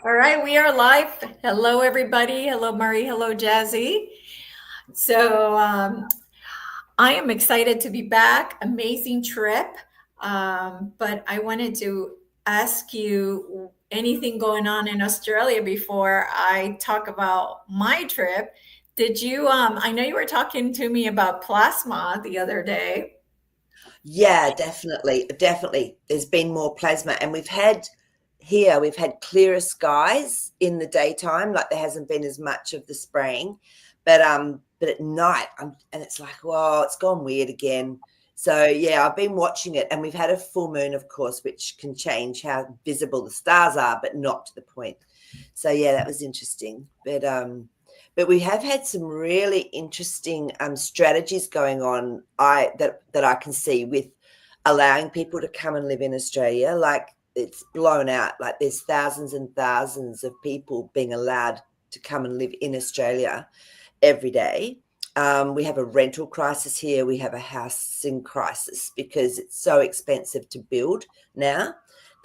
All right, we are live. Hello, everybody. Hello, Maree. Hello, Jazzy. So, I am excited to be back. Amazing trip. But I wanted to ask you anything going on in Australia before I talk about my trip. Did you, I know you were talking to me about plasma the other day. Yeah, definitely, definitely. There's been more plasma, and we've had clearer skies in the daytime, like there hasn't been as much of the spraying, but at night, and it's like, whoa, it's gone weird again. So yeah, I've been watching it, and we've had a full moon, of course, which can change how visible the stars are, but not to the point. So yeah, that was interesting. But we have had some really interesting strategies going on. That I can see with allowing people to come and live in Australia. Like it's blown out. Like there's thousands and thousands of people being allowed to come and live in Australia every day. We have a rental crisis here. We have a housing crisis because it's so expensive to build now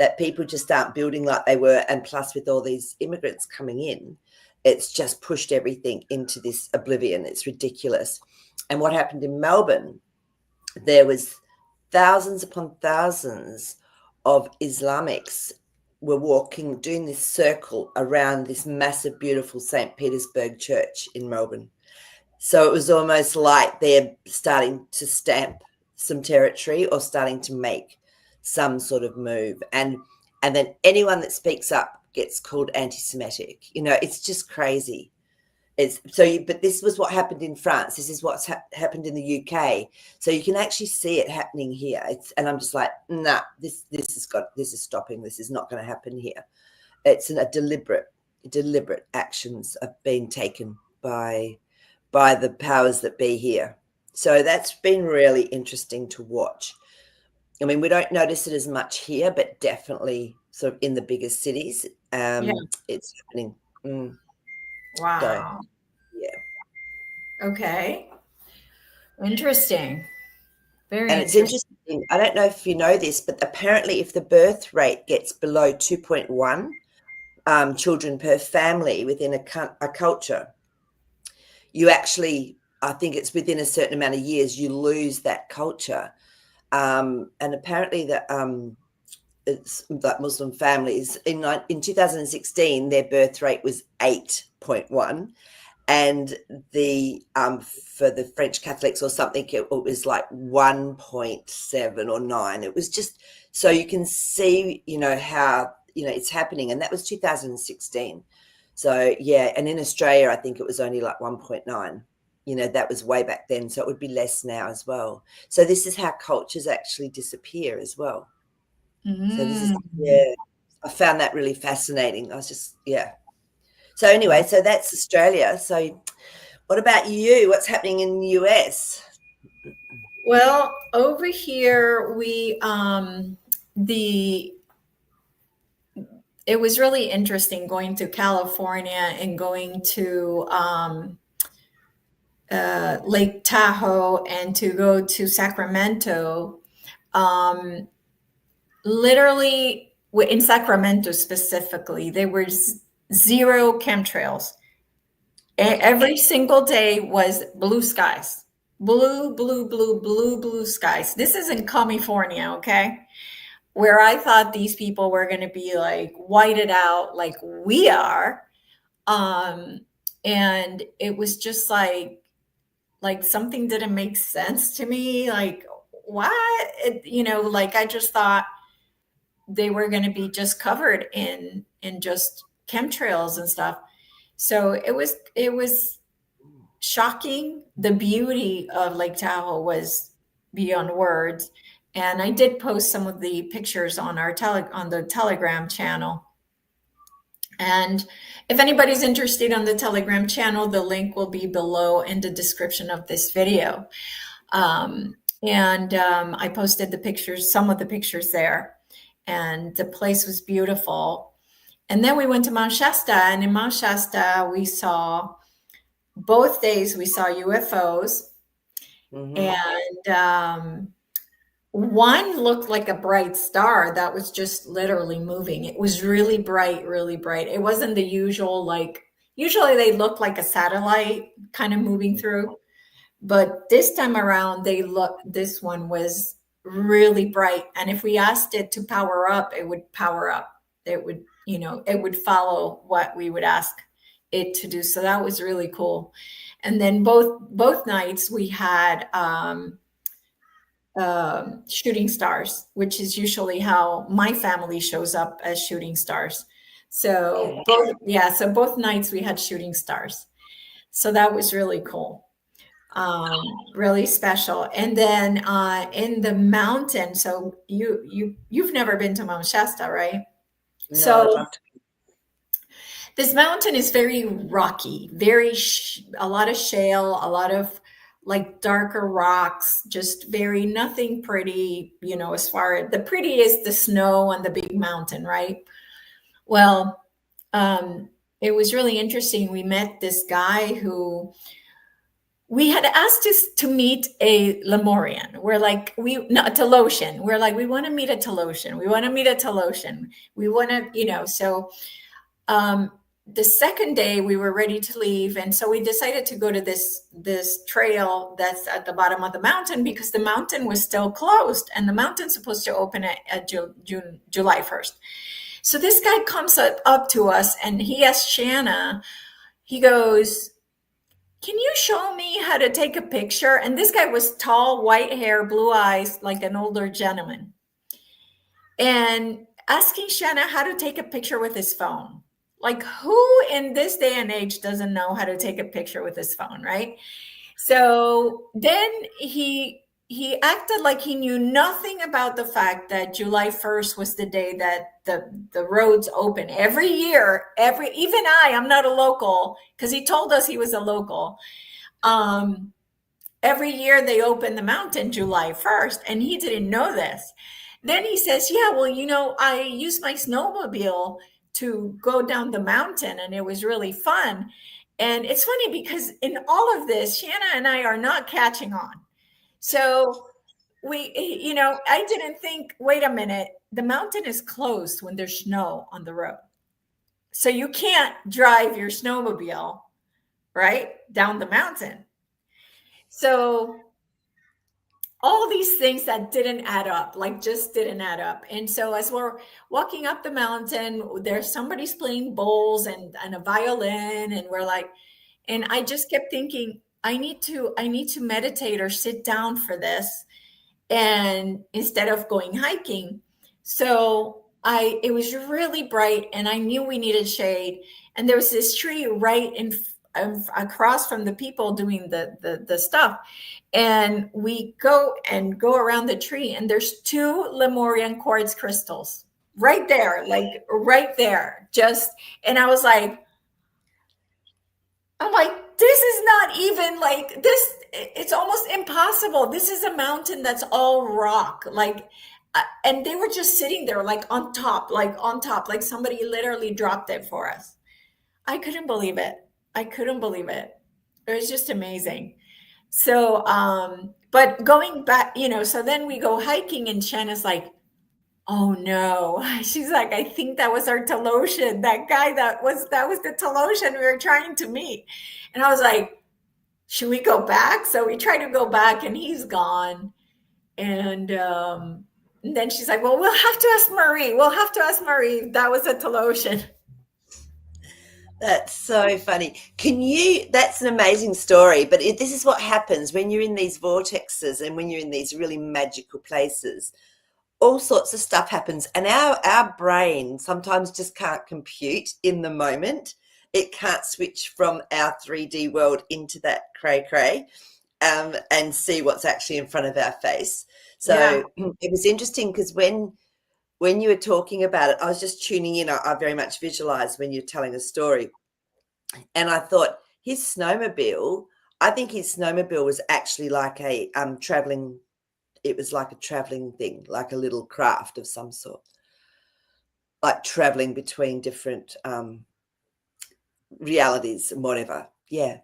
that people just aren't building like they were. And plus, with all these immigrants coming in, it's just pushed everything into this oblivion. It's ridiculous. And what happened in Melbourne, there was thousands upon thousands of Islamics were walking, doing this circle around this massive, beautiful St. Petersburg church in Melbourne. So it was almost like they're starting to stamp some territory or starting to make some sort of move. And then anyone that speaks up gets called anti-Semitic. It's just crazy. But this was what happened in France. This is what's happened in the UK. So you can actually see it happening here. And I'm just like, nah, this is stopping. This is not going to happen here. It's a deliberate actions are being taken by the powers that be here. So that's been really interesting to watch. I mean, we don't notice it as much here, but definitely sort of in the bigger cities, Yeah. it's happening. So, Wow. yeah. Okay. Interesting. Very And it's interesting. interesting. I don't know if you know this, but apparently, if the birth rate gets below 2.1 children per family within a culture, you actually, I think it's within a certain amount of years, you lose that culture. And apparently, it's like Muslim families in 2016, their birth rate was 8.1, and the for the French Catholics or something, it was like 1.7 or 9. It was just so you can see, how it's happening, and that was 2016. So yeah, and in Australia, I think it was only like 1.9. That was way back then, so it would be less now as well. So this is how cultures actually disappear as well. So this is, Mm. yeah, I found that really fascinating. I was just, yeah. So anyway, so that's Australia. So what about you? What's happening in the US? Well, over here the it was really interesting going to California and going to Lake Tahoe and to go to Sacramento. Um, Literally in Sacramento specifically, there was zero chemtrails. Every single day was blue skies. Blue, blue, blue, blue, blue skies. This is in California, okay? Where I thought these people were going to be like whited out like we are. Um, and it was just like something didn't make sense to me. Like, what? Like I just thought they were going to be just covered in just chemtrails and stuff. So it was shocking. The beauty of Lake Tahoe was beyond words. And I did post some of the pictures on on the Telegram channel. And if anybody's interested on the Telegram channel, the link will be below in the description of this video. And I posted the pictures, some of the pictures there, and the place was beautiful. And then we went to Mount Shasta, and in Mount Shasta, we saw both days we saw UFOs, Hmm. and One looked like a bright star that was just literally moving. It was really bright, really bright. It wasn't the usual, like, usually they look like a satellite kind of moving through. But this time around, this one was really bright. And if we asked it to power up, it would power up. It would, it would follow what we would ask it to do. So that was really cool. And then both nights we had shooting stars, which is usually how my family shows up as shooting stars. So Okay. so both nights we had shooting stars. So that was really cool, really special. And then in the mountain, so you've never been to Mount Shasta, right? No, I'd So love to. this mountain is very rocky, a lot of shale, a lot of like darker rocks, just very nothing pretty, as far the pretty is the snow on the big mountain, right? Well, it was really interesting. We met this guy who we had asked us to meet a Lemurian. We're like, a Telosian. We're like, we want to meet a Telosian. We want to meet a Telosian. We want to, so um, the second day we were ready to leave. And so we decided to go to this trail that's at the bottom of the mountain because the mountain was still closed and the mountain's supposed to open at July 1st. So this guy comes up to us and he asked Shanna, he goes, can you show me how to take a picture? And this guy was tall, white hair, blue eyes, like an older gentleman. And asking Shanna how to take a picture with his phone. Like, who in this day and age doesn't know how to take a picture with his phone, right? So then he acted like he knew nothing about the fact that July 1st was the day that the roads open every year. Even I'm not a local because he told us he was a local. Every year they open the mountain July 1st, and he didn't know this. Then he says, yeah, well, I used my snowmobile to go down the mountain and it was really fun. And it's funny because in all of this, Shanna and I are not catching on. So I didn't think, wait a minute, the mountain is closed when there's snow on the road. So you can't drive your snowmobile, right, down the mountain. So all these things that didn't add up, like just didn't add up. And so as we're walking up the mountain, there's somebody's playing bowls and a violin, and we're like, and I just kept thinking, I need to meditate or sit down for this, and instead of going hiking. So it was really bright, and I knew we needed shade, and there was this tree right across from the people doing the stuff. And we go around the tree, and there's two Lemurian quartz crystals right there, like right there. And I'm like, this is not even like this. It's almost impossible. This is a mountain that's all rock. And they were just sitting there, like on top, like somebody literally dropped it for us. I couldn't believe it. I couldn't believe it. It was just amazing. So, but going back, so then we go hiking, and Shanna's like, oh no. She's like, I think that was our Telosian. That guy that was the Telosian we were trying to meet. And I was like, should we go back? So we try to go back and he's gone. And then she's like, well, we'll have to ask Maree. We'll have to ask Maree if that was a Telosian. That's so funny. That's an amazing story, but this is what happens when you're in these vortexes and when you're in these really magical places. All sorts of stuff happens, and our brain sometimes just can't compute in the moment. It can't switch from our 3D world into that cray and see what's actually in front of our face. So yeah. It was interesting because when you were talking about it, I was just tuning in. I very much visualized when you're telling a story, and I thought I think his snowmobile was actually like a traveling. It was like a traveling thing, like a little craft of some sort, like traveling between different realities and whatever. Yeah.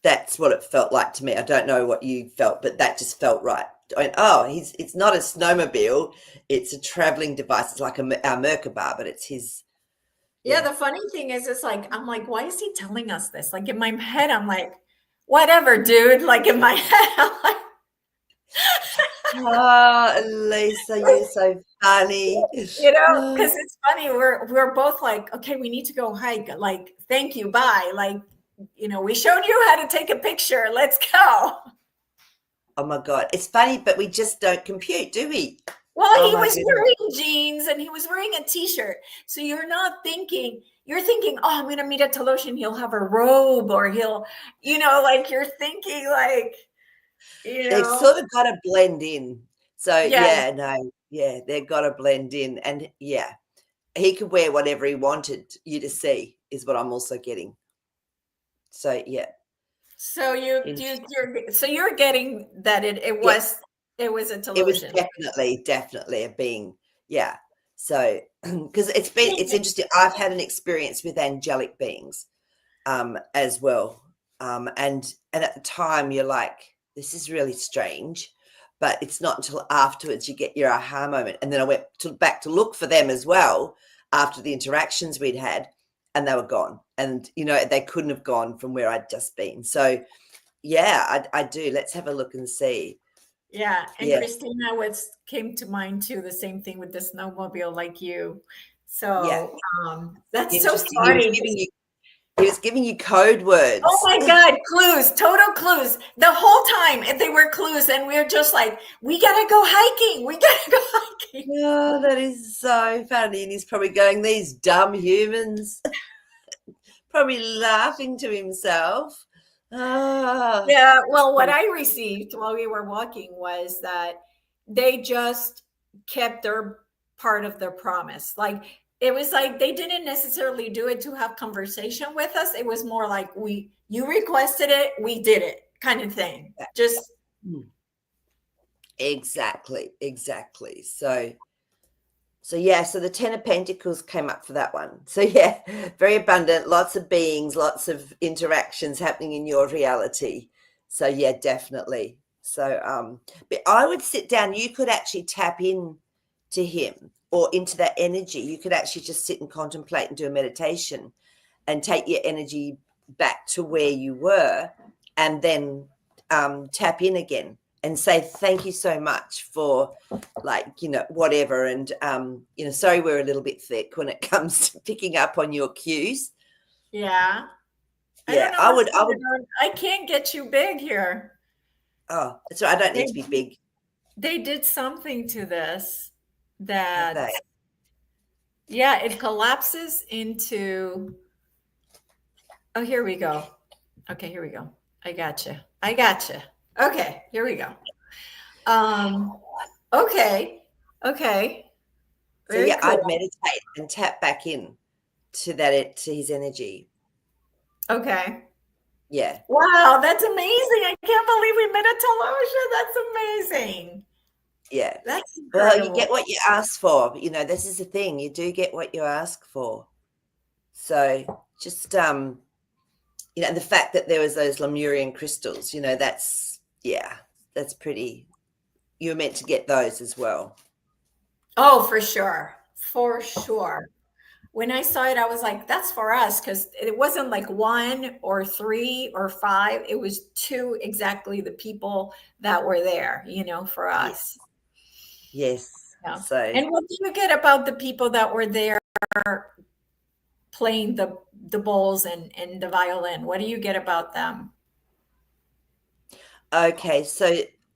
That's what it felt like to me. I don't know what you felt, but that just felt right. I went, oh, it's not a snowmobile, it's a traveling device. It's like our Merkaba, but it's his. Yeah, Yeah. the funny thing is, it's like, I'm like, why is he telling us this? Like in my head, I'm like, whatever, dude. Like in my head, I'm like, Oh, Elisa, you're so funny. because it's funny. We're both like, okay, we need to go hike. Like, thank you, bye. Like, we showed you how to take a picture. Let's go. Oh my God. It's funny, but we just don't compute, do we? Well, Oh he my was goodness. wearing jeans and he was wearing a t-shirt. So you're thinking, oh, I'm going to meet at Teloshin. He'll have a robe or he'll, like you're thinking like, They've sort of got to blend in. So yeah. yeah, no, yeah, they've got to blend in. And yeah, he could wear whatever he wanted you to see, is what I'm also getting. So yeah. So you're getting that it Yeah, was a it was Teloshin. definitely a being. Yeah. So because it's interesting. I've had an experience with angelic beings as well. And at the time you're like, this is really strange, but it's not until afterwards you get your aha moment. And then I went back to look for them as well after the interactions we'd had, and they were gone. And they couldn't have gone from where I'd just been. So yeah, I do. Let's have a look and see. Yeah, and Yeah, Christina came to mind too, the same thing with the snowmobile like you. yeah. So, that's so Interesting. funny. He was giving you code words. Oh my God, clues, total clues. The whole time and they were clues and we're just like, we gotta go hiking. We gotta go hiking. Oh, that is so funny. And he's probably going, these dumb humans. Probably laughing to himself. Ah, Yeah, well, what I received while we were walking was that they just kept their part of their promise. Like it was like they didn't necessarily do it to have conversation with us. It was more like you requested it, we did it kind of thing. Just exactly. So yeah, so the Ten of Pentacles came up for that one. So yeah, very abundant, lots of beings, lots of interactions happening in your reality. So yeah, definitely. So but I would sit down, you could actually tap in to him or into that energy. You could actually just sit and contemplate and do a meditation and take your energy back to where you were, and then tap in again and say thank you so much for whatever. And sorry we're a little bit thick when it comes to picking up on your cues. yeah. I don't Yeah, know I what's would going on. I can't get you big here. oh, so I don't need to be big. They did something to this Have that, they? yeah, it collapses into. Oh, here we go. Okay, here we go. I gotcha. Okay, here we go. Um, okay, okay, So very yeah, cool. I'd meditate and tap back in to his energy. Okay. Yeah. Wow, that's amazing. I can't believe we met at Talosha. That's amazing. Yeah. That's Well, you incredible. get what you ask for. This is the thing. You do get what you ask for. So just the fact that there was those Lemurian crystals, that's pretty. You were meant to get those as well. Oh, for sure. For sure. When I saw it, I was like, that's for us because it wasn't like one or three or five. It was two exactly the people that were there, for Yes. us. Yes. Yeah. So And what do you get about the people that were there playing the bowls and the violin? What do you get about them? okay, so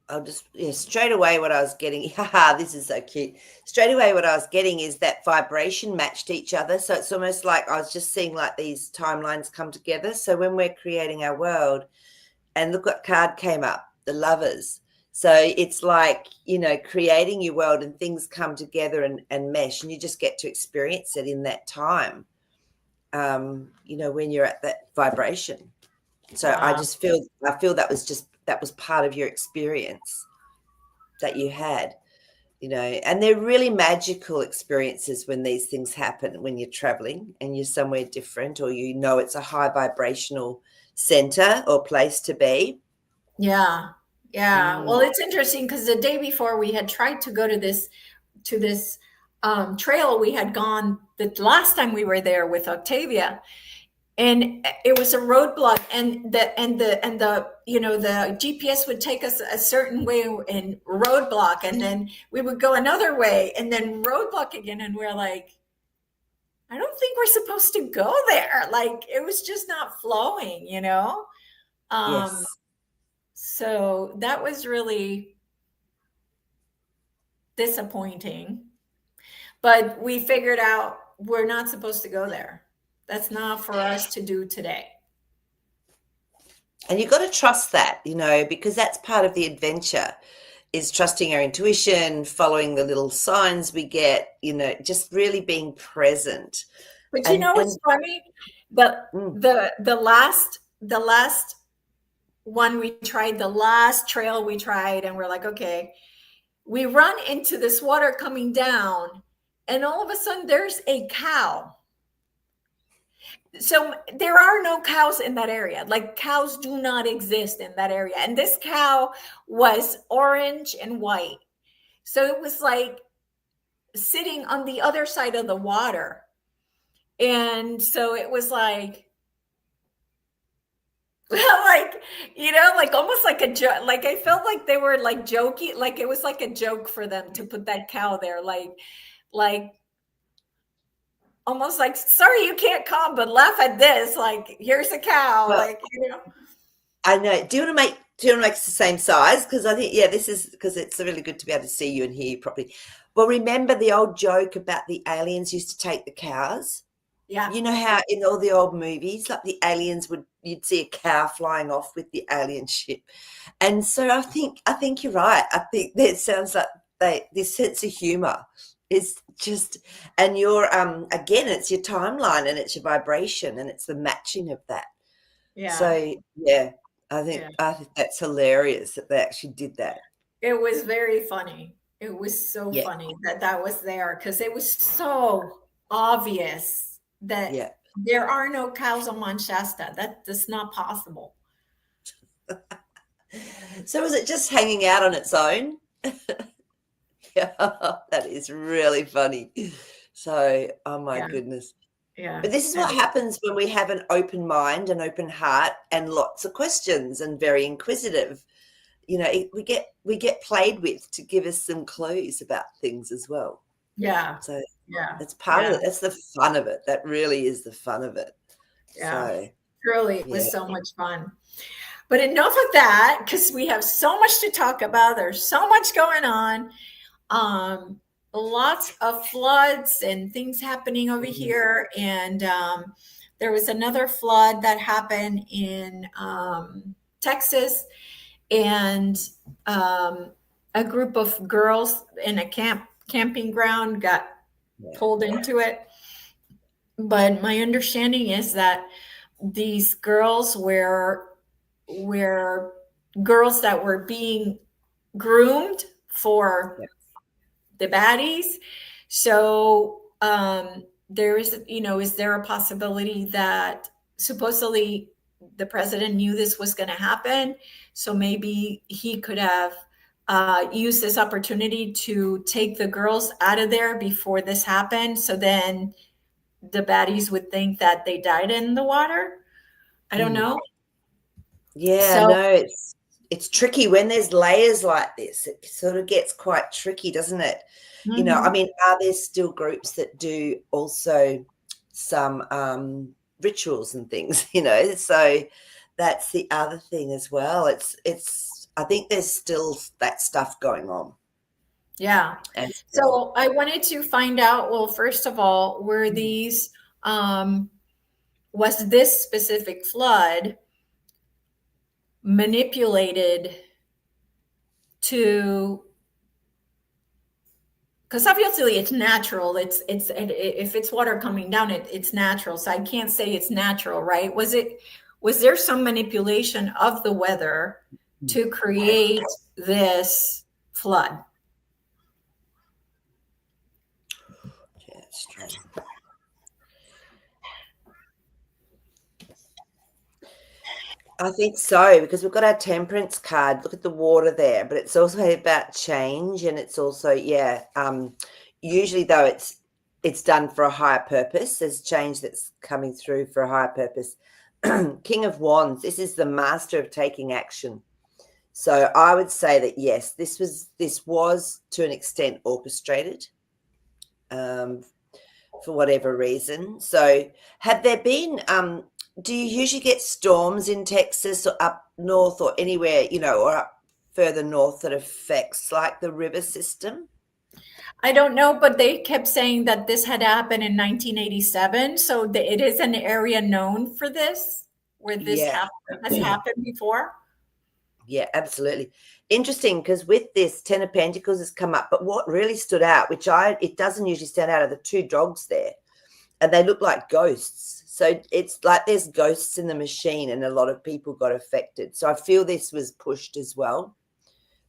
I'll just straight away what I was getting. Haha, this is so cute. Straight away what I was getting is that vibration matched each other. So it's almost like I was just seeing like these timelines come together. So when we're creating our world, and look what card came up, the Lovers. So it's like, creating your world and things come together and mesh, and you just get to experience it in that time, when you're at that vibration. So I Wow. feel that was part of your experience that you had, and they're really magical experiences when these things happen, when you're traveling and you're somewhere different, or it's a high vibrational center or place to be. Yeah. Yeah. Well, Mm. it's interesting because the day before we had tried to go to this trail we had gone the last time we were there with Octavia, and it was a roadblock, and the the GPS would take us a certain way and roadblock, and then we would go another way and then roadblock again, and we're like, I don't think we're supposed to go there. Like it was just not flowing. Um, Yes. so that was really disappointing. But we figured out we're not supposed to go there. That's not for us to do today. And you've got to trust that, because that's part of the adventure, is trusting our intuition, following the little signs we get, just really being present. But what's And funny? The mm, the last one we tried, the last trail we tried, and we're like, okay, we run into this water coming down, and all of a sudden there's a cow. So there are no cows in that area. Like cows do not exist in that area. And this cow was orange and white. So it was like sitting on the other side of the water. And so it was like, like, like almost like a joke. Like I felt like they were like joking. Like it was like a joke for them to put that cow there. Like almost like, sorry, you can't come, but laugh at this. Like, here's a cow. well, Like. I know. Do you want to make it the same size? Because I think, this is because it's really good to be able to see you and hear you properly. Well, remember the old joke about the aliens used to take the cows? Yeah. You know how in all the old movies, like the aliens you'd see a cow flying off with the alien ship. And so I think you're right. I think that sounds like this sense of humor is just, and again, it's your timeline and it's your vibration and it's the matching of that. Yeah. So yeah, I Yeah. think I think that's hilarious that they actually did that. It was very funny. It was so Yeah, funny that was there because it was so obvious that yeah. there are no cows on Mount Shasta. That's not possible. So was it just hanging out on its own? Yeah, that is really funny. So, oh my Yeah. goodness. Yeah. But this is And what happens when we have an open mind, an open heart, and lots of questions and very inquisitive. We get played with to give us some clues about things as well. yeah. So Yeah. that's part of Yeah. it. That's the fun of it. That really is the fun of it. Yeah. So Truly, it yeah. was so much fun. But enough of that because we have so much to talk about. There's so much going on. Um, Lots of floods and things happening over Mhm. here. And there was another flood that happened in Texas, and um, a group of girls in a camping ground got Yeah. pulled into it. But my understanding is that these girls were girls that were being groomed for Yeah. the baddies. So there is there a possibility that supposedly the president knew this was going to happen? So maybe he could have used this opportunity to take the girls out of there before this happened. So then the baddies would think that they died in the water. I don't Mm. know. Yeah, So, no, it's tricky when there's layers like this. It sort of gets quite tricky, doesn't it? I mhm. mean, are there still groups that do also some rituals and things, So that's the other thing as well. It's I think there's still that stuff going on Yeah. as well. So I wanted to find out, well, first of all, Mm. um, was this specific flood manipulated to, because obviously it's natural. If it's water coming down, it's natural. So I can't say it's natural, right? Was there some manipulation of the weather to create this flood? Yeah, it's true. I think so, because we've got our temperance card. Look at the water there, but it's also about change, and it's also, yeah. Usually though, it's done for a higher purpose. There's change that's coming through for a higher purpose. King of Wands. This is the master of taking action. So I would say that yes, this was to an extent orchestrated, for whatever reason. So have there been? Do you usually get storms in Texas or up north or anywhere, or up further north that affects like the river system? I don't know, but they kept saying that this had happened in 1987. So it is an area known for this, where this Yeah. has happened before. Yeah, absolutely. Interesting, because with this, Ten of Pentacles has come up, but what really stood out, it doesn't usually stand out, are the two dogs there, and they look like ghosts. So it's like there's ghosts in the machine, and a lot of people got affected. So I feel this was pushed as well.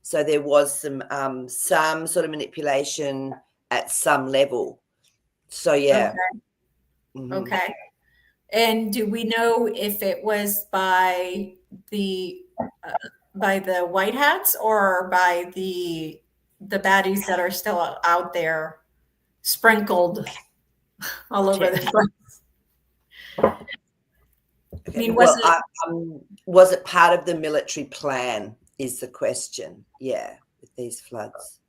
So there was some sort of manipulation at some level. So yeah. Okay. Mhm. Okay. And do we know if it was the uh, by the white hats or by the baddies that are still out there sprinkled all over Check. the place? I Okay. mean, was Well, it was it part of the military plan? Is the question. Yeah, with these floods.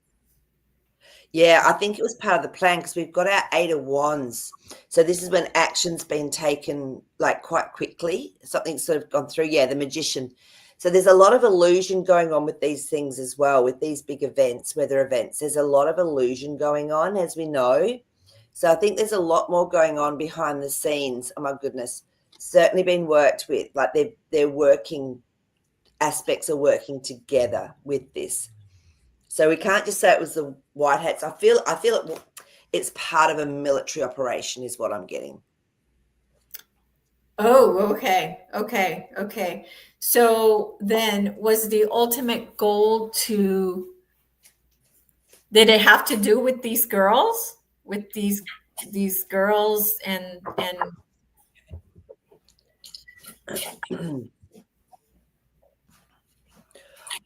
Yeah, I think it was part of the plan because we've got our Eight of Wands. So this is when action's been taken like quite quickly. Something's sort of gone through. Yeah, the Magician. So there's a lot of illusion going on with these things as well, with these big events, weather events. There's a lot of illusion going on, as we know. So I think there's a lot more going on behind the scenes. Oh my goodness. Certainly been worked with. Like they're working, aspects are working together with this. So we can't just say it was the white hats. It's part of a military operation, is what I'm getting. Oh, okay. Okay. Okay. So then was the ultimate goal to did it have to do with these girls? With these girls and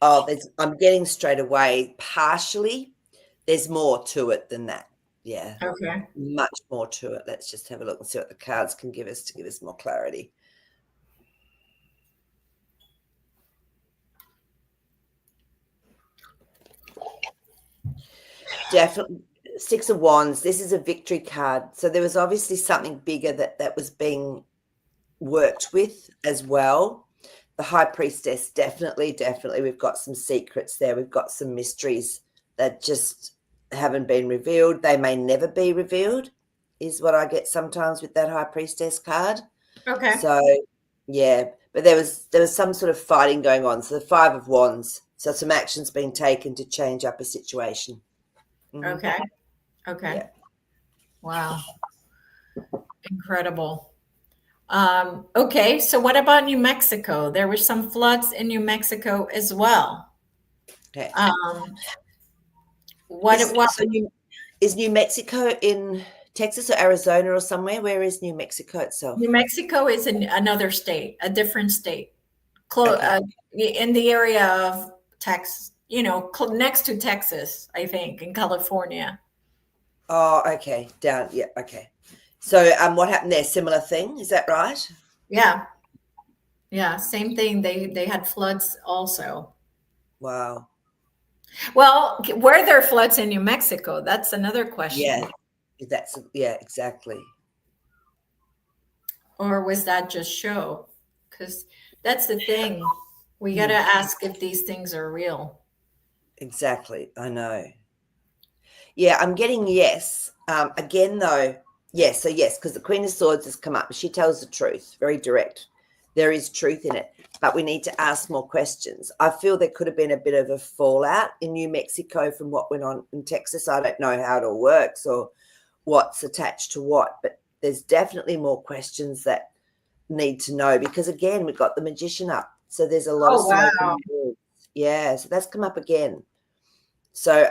Oh, I'm getting straight away. Partially, there's more to it than that. Yeah, okay. much more to it. Let's just have a look and see what the cards can give us to give us more clarity. Definitely. Six of Wands. This is a victory card. So there was obviously something bigger that was being worked with as well. The High Priestess, definitely. We've got some secrets there. We've got some mysteries that just haven't been revealed. They may never be revealed, is what I get sometimes with that High Priestess card. Okay. So yeah, but there was some sort of fighting going on. So the Five of Wands. So some action's been taken to change up a situation. Mhm. Okay. Okay. Yeah. Wow. Incredible. Okay, so what about New Mexico? There were some floods in New Mexico as well. Okay. Um, what Is New Mexico in Texas or Arizona or somewhere? Where is New Mexico itself? New Mexico is in another state, a different state, Okay. in the area of Texas, next to Texas, I think, in California. Oh, okay. Down. Yeah. Okay. So, what happened there? Similar thing. Is that right? Yeah, yeah, same thing. They had floods also. Wow. Well, were there floods in New Mexico? That's another Yeah. question. Yeah. Exactly. Or was that just show? Because that's the thing. We got to Mm, ask if these things are real. exactly. I know. Yeah, I'm getting yes. Again, though, yes. So yes, because the Queen of Swords has come up. She tells the truth, very direct. There is truth in it, but we need to ask more questions. I feel there could have been a bit of a fallout in New Mexico from what went on in Texas. I don't know how it all works or what's attached to what, but there's definitely more questions that need to know because again, we've got the Magician up. So there's a lot of Oh, smoke wow. and mirrors. Yeah, so that's come up again. So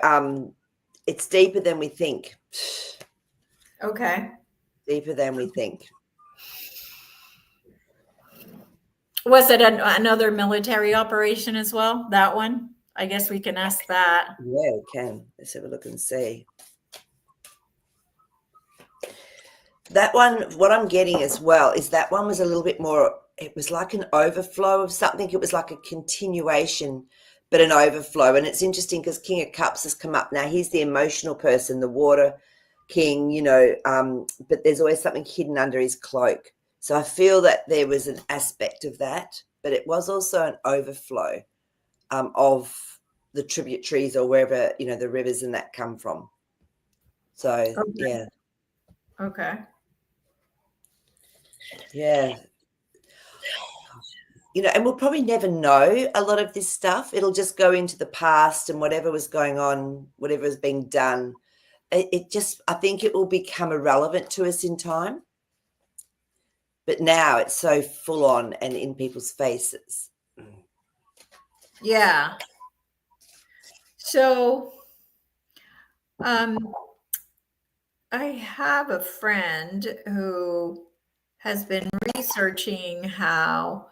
it's deeper than we think. Okay. Deeper than we think. Was it another military operation as well? That one? I guess we can ask that. Yeah, we can. Let's have a look and see. That one, what I'm getting as well is that one was a little bit more, it was like an overflow of something. It was like a continuation, but an overflow. And it's interesting because King of Cups has come up now. He's the emotional person, the water king, but there's always something hidden under his cloak. So I feel that there was an aspect of that, but it was also an overflow of the tributaries or wherever, the rivers and that come from. So, Okay. yeah. Okay. Yeah. And we'll probably never know a lot of this stuff. It'll just go into the past and whatever was going on, whatever is being done. I think it will become irrelevant to us in time. But now it's so full on and in people's faces. Yeah. So, I have a friend who has been researching how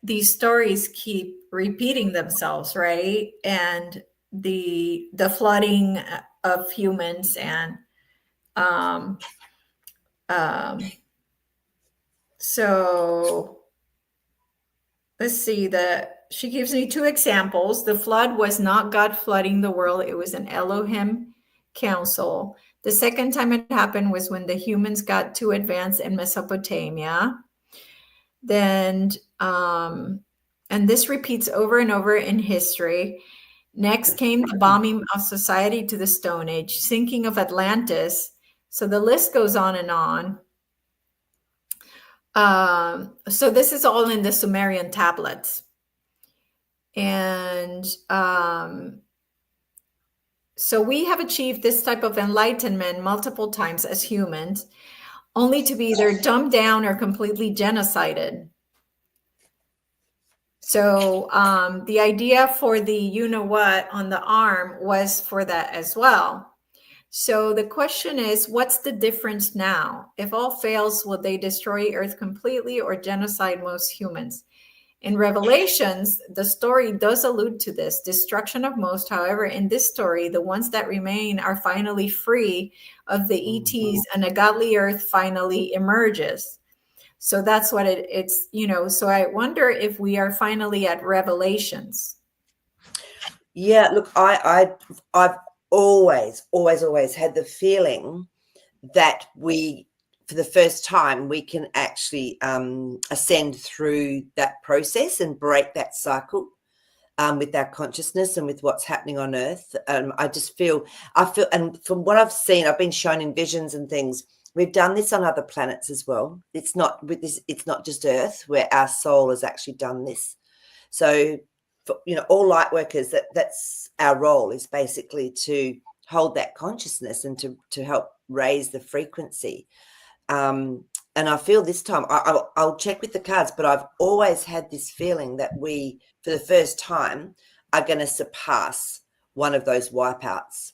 these stories keep repeating themselves, right? And the flooding of humans and um, so let's see that she gives me two examples. The flood was not God flooding the world, it was an Elohim council. The second time it happened was when the humans got too advanced in Mesopotamia. Then, and this repeats over and over in history. Next came the bombing of society to the Stone Age, sinking of Atlantis. So the list goes on and on. So this is all in the Sumerian tablets. And so we have achieved this type of enlightenment multiple times as humans, only to be either dumbed down or completely genocided. So the idea for the you-know-what on the arm was for that as well. So the question is, what's the difference now? If all fails, will they destroy Earth completely or genocide most humans? In Revelations, the story does allude to this destruction of most. However, in this story, the ones that remain are finally free of the ETs and a godly Earth finally emerges. So that's what it's, so I wonder if we are finally at Revelations. Yeah, look, I've always had the feeling that for the first time, we can actually ascend through that process and break that cycle with our consciousness and with what's happening on Earth. I feel, and from what I've seen, I've been shown in visions and things. We've done this on other planets as well. It's not just Earth where our soul has actually done this. So, for, all light workers, that's our role, is basically to hold that consciousness and to help raise the frequency. And I feel this time, I'll check with the cards, but I've always had this feeling that we, for the first time, are going to surpass one of those wipeouts.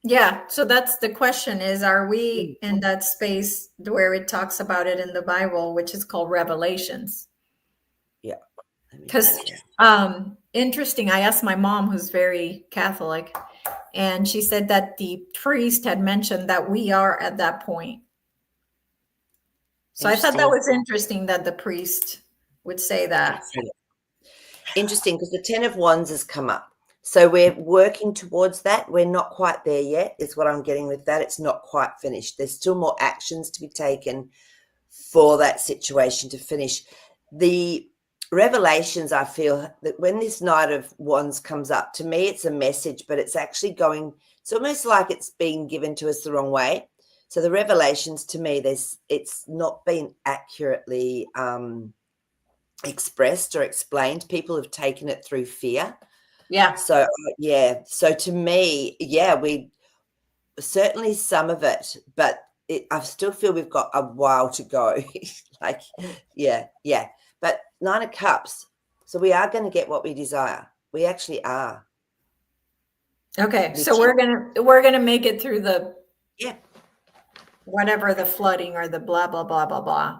Yeah. So that's the question is, are we in that space where it talks about it in the Bible, which is called Revelations? Yeah. Because interesting, I asked my mom, who's very Catholic, and she said that the priest had mentioned that we are at that point. So I thought that was interesting that the priest would say that. Interesting, because the 10 of Wands has come up. So we're working towards that. We're not quite there yet, is what I'm getting with that. It's not quite finished. There's still more actions to be taken for that situation to finish. The Revelations, I feel that when this Knight of Wands comes up, to me, it's a message, but it's actually it's almost like it's being given to us the wrong way. So the Revelations, to me, it's not been accurately expressed or explained. People have taken it through fear. Yeah. So So to me, we certainly some of it, but I still feel we've got a while to go. But 9 of Cups. So we are going to get what we desire. We actually are. Okay. So we're gonna make it through the whatever the flooding or the blah blah blah blah blah.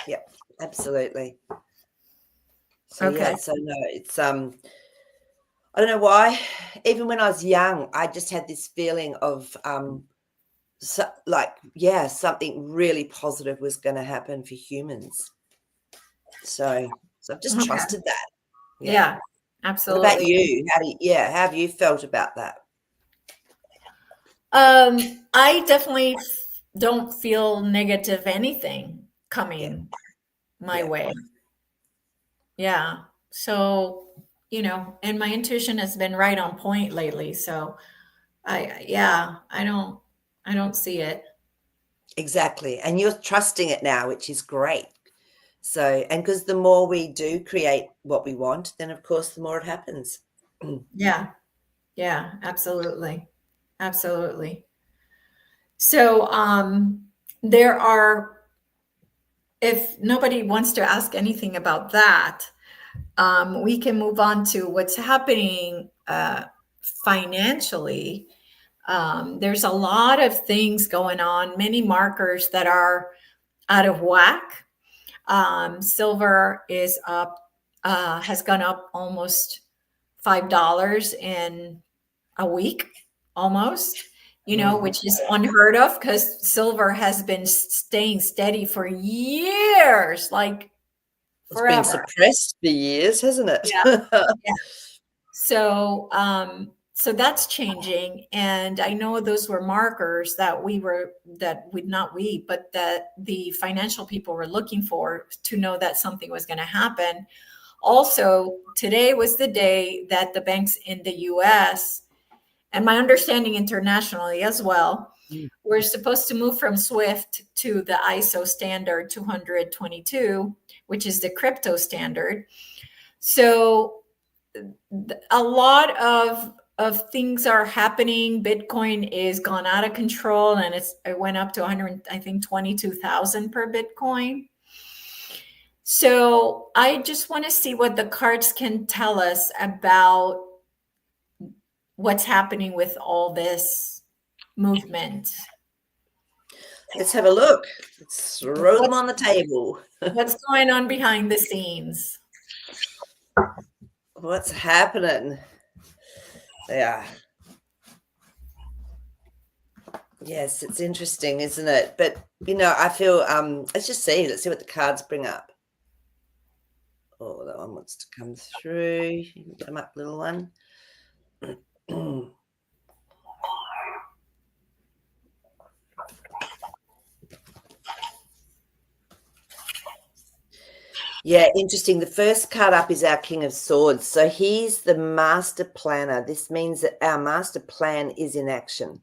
Yeah. Absolutely. So Okay. yeah, so no, it's I don't know why. Even when I was young, I just had this feeling of like, yeah, something really positive was going to happen for humans. So I've just Okay. trusted that. Yeah. Yeah, What about absolutely. you? How have you felt about that? I definitely don't feel negative anything Yeah. coming my Yeah. way. Yeah. So, and my intuition has been right on point lately. So yeah, I don't see it. Exactly. And you're trusting it now, which is great. So, and because the more we do create what we want, then of course the more it happens. Yeah. Yeah, absolutely. Absolutely. So, there are, if nobody wants to ask anything about that, we can move on to what's happening financially. There's a lot of things going on, many markers that are out of whack. Silver is up, has gone up almost $5 in a week, almost, Mhm. which is unheard of because silver has been staying steady for years, like It's been forever. suppressed for years, hasn't it? Yeah. So that's changing, and I know those were markers that we not we, but that the financial people were looking for to know that something was going to happen. Also, today was the day that the banks in the U.S. and my understanding internationally as well, Mm. we're supposed to move from SWIFT to the ISO standard 222, which is the crypto standard. So a lot of things are happening. Bitcoin is gone out of control, and it went up to 100, I think 22,000 per Bitcoin. So I just want to see what the cards can tell us about what's happening with all this movement. Let's have a look. Let's throw them What's on the table. what's going on behind the scenes? What's happening? Yeah. Yes, it's interesting, isn't it? But I feel let's see what the cards bring up. Oh, that one wants to come through. You can come up, little one. Yeah, interesting. The first card up is our King of Swords. So he's the master planner. This means that our master plan is in action.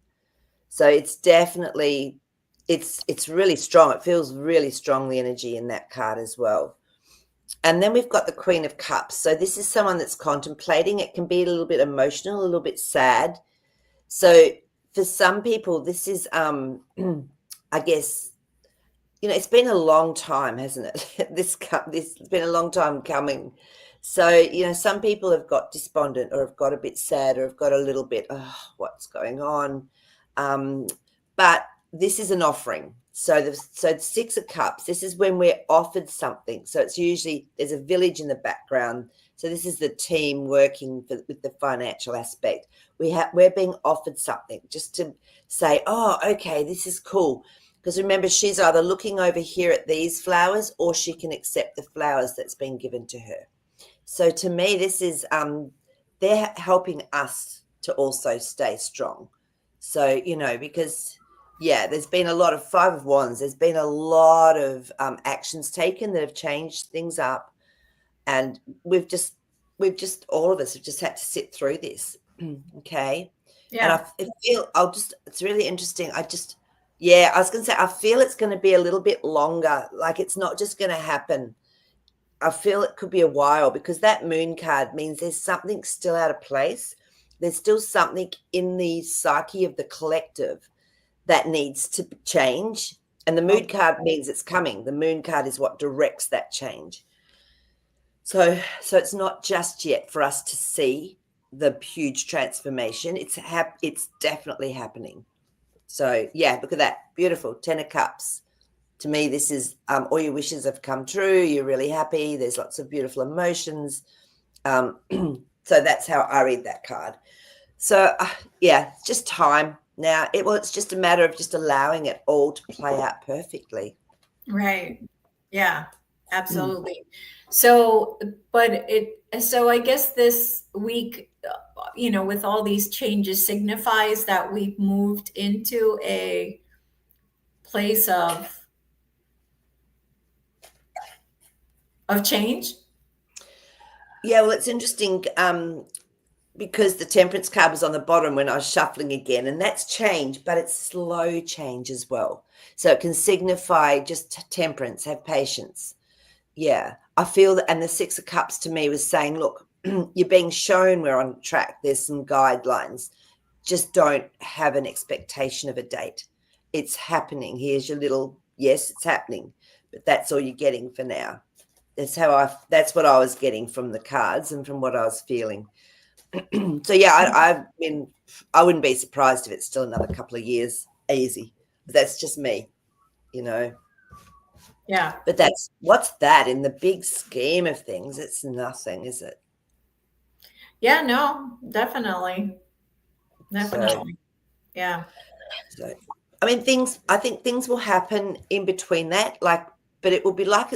So it's definitely it's really strong. It feels really strong, the energy in that card as well. And then we've got the Queen of Cups. So this is someone that's contemplating. It can be a little bit emotional, a little bit sad. So for some people, this is I guess it's been a long time, hasn't it? This has been a long time coming. So, some people have got despondent or have got a bit sad or have got a little bit, oh, what's going on? Um, but this is an offering. So the Six of Cups, this is when we're offered something. So it's usually there's a village in the background. So this is the team working with the financial aspect. We're being offered something just to say, oh, okay, this is cool. Because remember, she's either looking over here at these flowers or she can accept the flowers that's been given to her. So to me, this is they're helping us to also stay strong. So, because there's been a lot of Five of Wands. There's been a lot of actions taken that have changed things up, and we've just all of us have just had to sit through this. Okay, and Yeah. I feel it's really interesting. I was going to say I feel it's going to be a little bit longer. Like it's not just going to happen. I feel it could be a while because that moon card means there's something still out of place. There's still something in the psyche of the collective that needs to change. And the moon Okay. card means it's coming. The moon card is what directs that change. So it's not just yet for us to see the huge transformation. It's definitely happening. So yeah, look at that. Beautiful. 10 of Cups. To me, this is all your wishes have come true. You're really happy. There's lots of beautiful emotions. So that's how I read that card. So yeah, it's just time now. It's just a matter of just allowing it all to play out perfectly. Right. Yeah, absolutely. So, so I guess this week, with all these changes signifies that we've moved into a place of change. Yeah, well, it's interesting because the temperance card was on the bottom when I was shuffling again, and that's change, but it's slow change as well. So it can signify just temperance, have patience. Yeah, I feel that, and the Six of Cups to me was saying, look, you're being shown we're on track. There's some guidelines. Just don't have an expectation of a date. It's happening. Here's your little, yes, it's happening, but that's all you're getting for now. That's what I was getting from the cards and from what I was feeling. So yeah, I wouldn't be surprised if it's still another couple of years easy. But that's just me, you know. Yeah. But what's that in the big scheme of things? It's nothing, is it? Yeah, no, definitely. So, Yeah. so I mean, I think things will happen in between that, but it will be like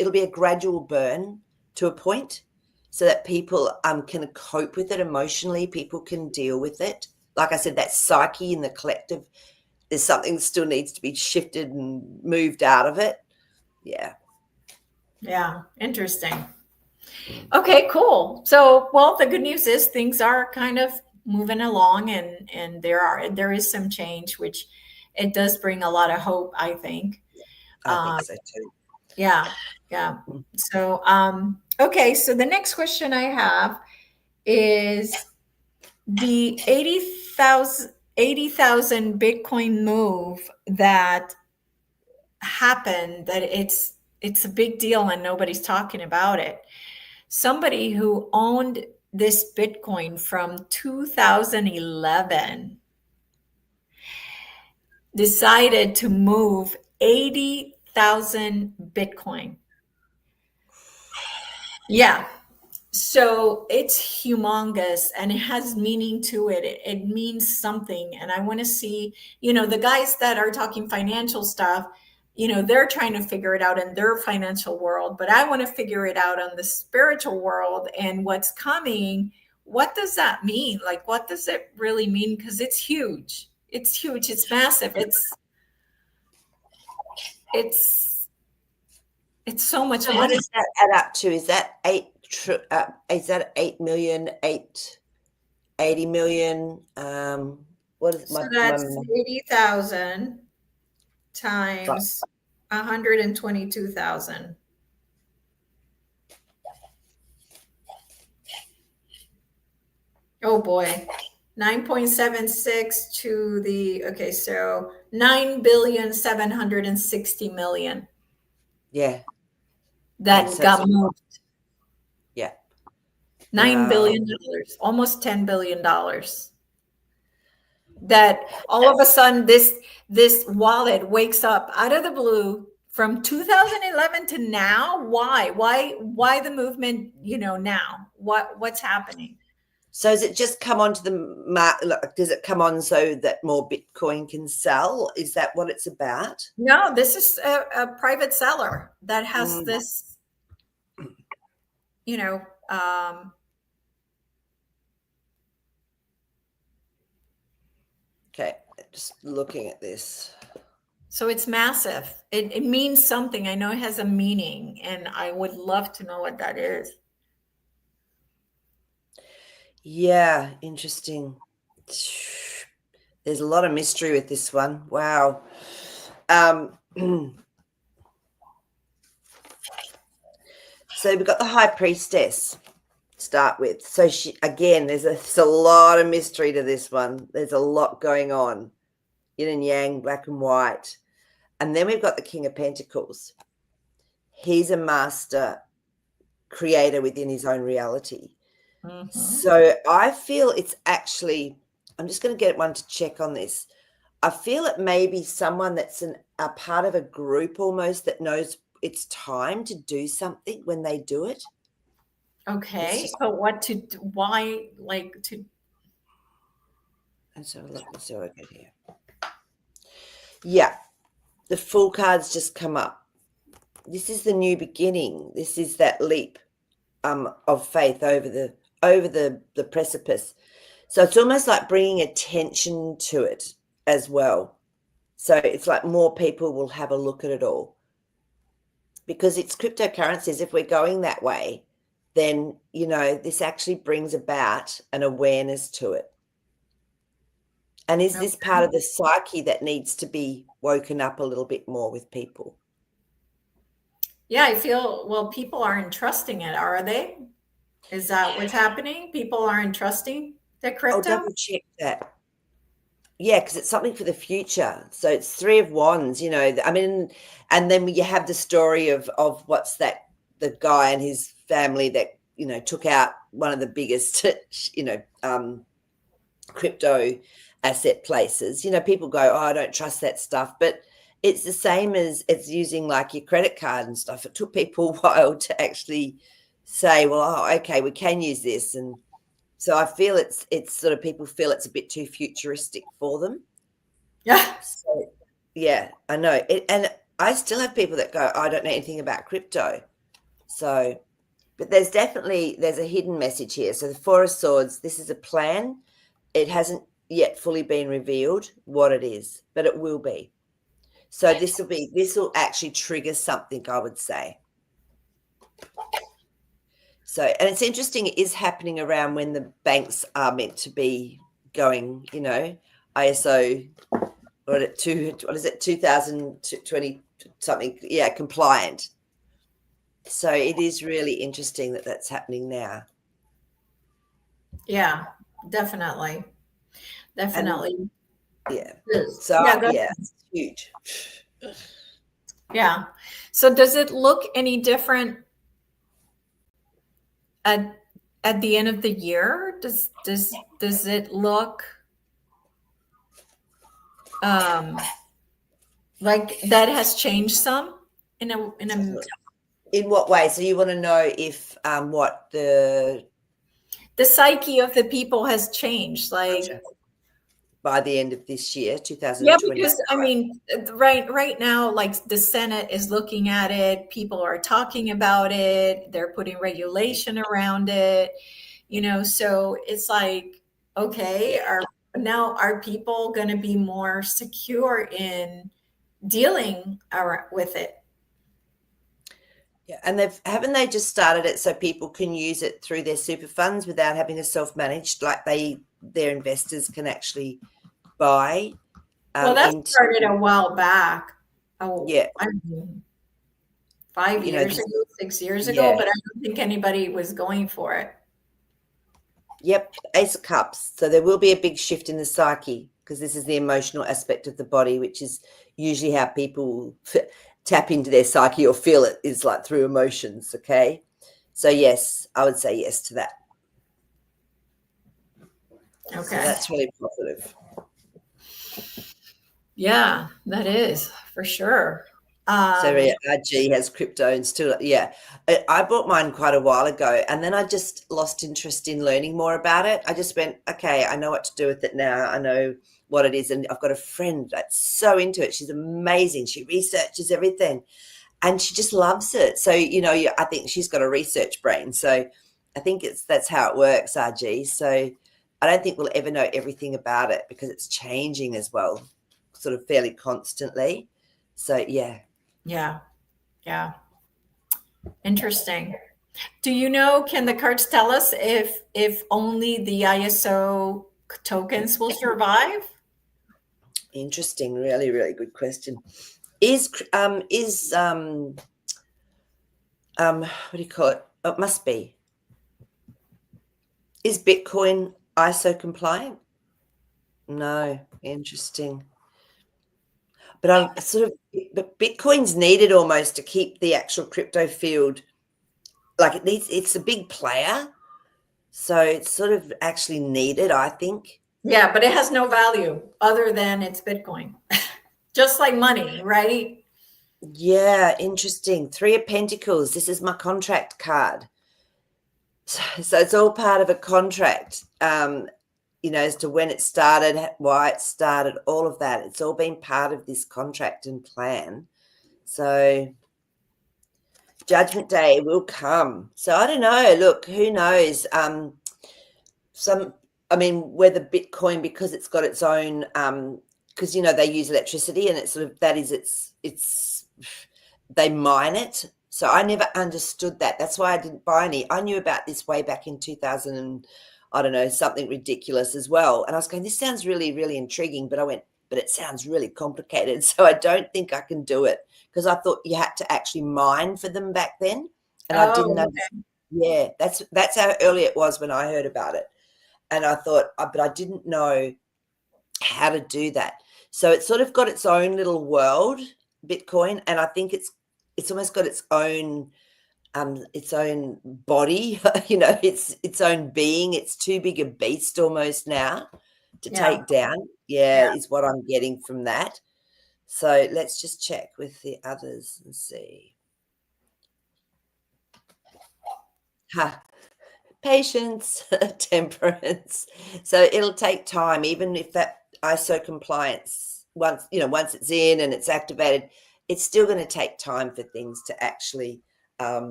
it'll be a gradual burn to a point, so that people can cope with it emotionally. People can deal with it. Like I said, that psyche in the collective, there's something that still needs to be shifted and moved out of it. Yeah. Yeah. Interesting. Okay, cool. So, well, the good news is things are kind of moving along, and there is some change, which it does bring a lot of hope, I think. I think so too. Yeah, yeah. So, okay, so the next question I have is the 80,000 Bitcoin move that happened, that it's a big deal and nobody's talking about it. Somebody who owned this Bitcoin from 2011 decided to move 80,000 Bitcoin. Yeah. So it's humongous and it has meaning to it. It means something. And I want to see, the guys that are talking financial stuff, they're trying to figure it out in their financial world, but I want to figure it out on the spiritual world and what's coming. What does that mean? Like, what does it really mean? Because it's huge. It's huge. It's massive. It's so much So what money. does that add up to? Is that 8 million, 80 million? What is So my that's 80,000 times 122,000. Oh boy. 9.76 to the, okay, so 9,760,000,000 yeah. that So got moved. yeah. $9 Wow. billion, almost $10 billion. That all of a sudden this wallet wakes up out of the blue from 2011 to now. Why the movement, now? What's happening? So does it just come onto does it come on so that more Bitcoin can sell? Is that what it's about? No, this is a private seller that has this, you know, um, Okay, just looking at this. so it's massive. It means something. I know it has a meaning, and I would love to know what that is. Yeah, interesting. There's a lot of mystery with this one. Wow. So we've got the High Priestess to start with. So she, again, there's a lot of mystery to this one. There's a lot going on. Yin and yang, black and white. And then we've got the King of Pentacles. He's a master creator within his own reality. Mhm. So I feel it's actually, I'm just going to get one to check on this. I feel it may be someone that's are part of a group almost that knows it's time to do something when they do it. Okay, but what to why like to And so let's see what I get here. Yeah, the Fool cards just come up. This is the new beginning. This is that leap of faith over the precipice. So it's almost like bringing attention to it as well. So it's like more people will have a look at it all. Because it's cryptocurrencies, if we're going that way, then, this actually brings about an awareness to it. And is this part of the psyche that needs to be woken up a little bit more with people? Yeah, I feel, well, people aren't trusting it, are they? Is that what's happening? People aren't trusting the I'll crypto? double check that. Yeah, because it's something for the future. So it's 3 of Wands, I mean, and then you have the story of what's that, the guy and his family that, took out one of the biggest, crypto asset places. People go, oh, I don't trust that stuff. But it's the same as it's using like your credit card and stuff. It took people a while to actually say, well, oh, okay, we can use this. And so I feel it's sort of people feel it's a bit too futuristic for them. Yeah. So, yeah, I know. And I still have people that go, I don't know anything about crypto. So, but there's a hidden message here. So the Four of Swords, this is a plan. It hasn't yet fully been revealed what it is, but it will be. So this will actually trigger something, I would say. So, and it's interesting, it is happening around when the banks are meant to be going, ISO, what is it, 2020 something, compliant. So it is really interesting that that's happening now. Yeah, definitely. Definitely. And, yeah. So, yeah, it's huge. Yeah. So does it look any different at the end of the year? Does it look like that has changed some in a In what way? So you want to know if what the psyche of the people has changed, like by the end of this year, 2020? yeah, because I mean, right now, like the Senate is looking at it, people are talking about it, they're putting regulation around it, so it's like, okay, are people going to be more secure in dealing with it? Yeah, and haven't they just started it so people can use it through their super funds without having to self-manage, like their investors can actually buy? Well, that started a while back. Oh, yeah. I mean, 5 years ago, 6 years ago, but I don't think anybody was going for it. Yep, Ace of Cups. So there will be a big shift in the psyche because this is the emotional aspect of the body, which is usually how people tap into their psyche or feel it, is like through emotions. Okay. So yes, I would say yes to that. Okay. So that's really positive. Yeah, that is for sure. So yeah, RG has crypto and still, yeah. I bought mine quite a while ago and then I just lost interest in learning more about it. I just went, okay, I know what to do with it now. I know what it is. And I've got a friend that's so into it. She's amazing. She researches everything and she just loves it. So, I think she's got a research brain. So I think that's how it works, RG. So I don't think we'll ever know everything about it because it's changing as well, sort of fairly constantly. So yeah. Yeah. Interesting. Do you can the cards tell us if only the ISO tokens will survive? Interesting. Really, really good question. Is what do you call it? It must be. Is Bitcoin ISO compliant? No. Interesting. But but Bitcoin's needed almost to keep the actual crypto field, like it's a big player. So it's sort of actually needed, I think. Yeah, but it has no value other than it's Bitcoin. Just like money, right? Yeah, interesting. Three of Pentacles. This is my contract card. So it's all part of a contract, as to when it started, why it started, all of that. It's all been part of this contract and plan. So Judgment Day will come. So I don't know. Look, who knows? Whether Bitcoin, because it's got its own, because they use electricity, and it's sort of, that is it's they mine it. So I never understood that. That's why I didn't buy any. I knew about this way back in 2000 and I don't know, something ridiculous as well. And I was going, this sounds really, really intriguing. But I went, but it sounds really complicated. So I don't think I can do it, because I thought you had to actually mine for them back then. And I didn't Oh, understand. Yeah, that's how early it was when I heard about it. And I thought, but I didn't know how to do that. So it's sort of got its own little world, Bitcoin, and I think it's almost got its own body, its own being. It's too big a beast almost now to yeah. take down. Yeah, is what I'm getting from that. So let's just check with the others and see. Patience, temperance. So it'll take time, even if that ISO compliance, once it's in and it's activated, it's still going to take time for things to actually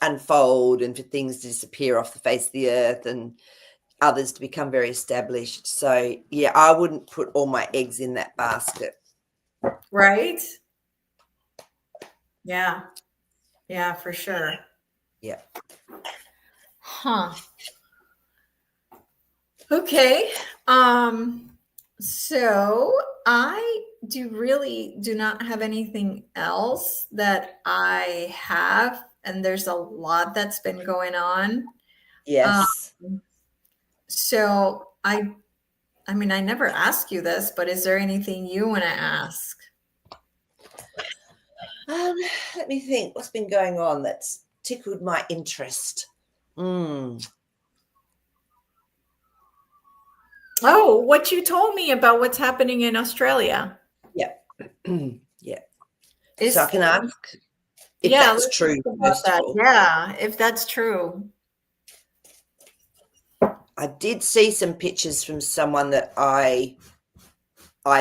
unfold, and for things to disappear off the face of the earth, and others to become very established. So yeah, I wouldn't put all my eggs in that basket. Right? Yeah. Yeah, for sure. Yeah. Huh. Okay. So I do not have anything else that I have, and there's a lot that's been going on. Yes. So I mean, I never ask you this, but is there anything you want to ask? Let me think. What's been going on that's tickled my interest? Oh, what you told me about what's happening in Australia. Yeah. Yeah. Is So I can ask if yeah, that's let's true, talk about first of that. all. Yeah, if that's true. I did see some pictures from someone that I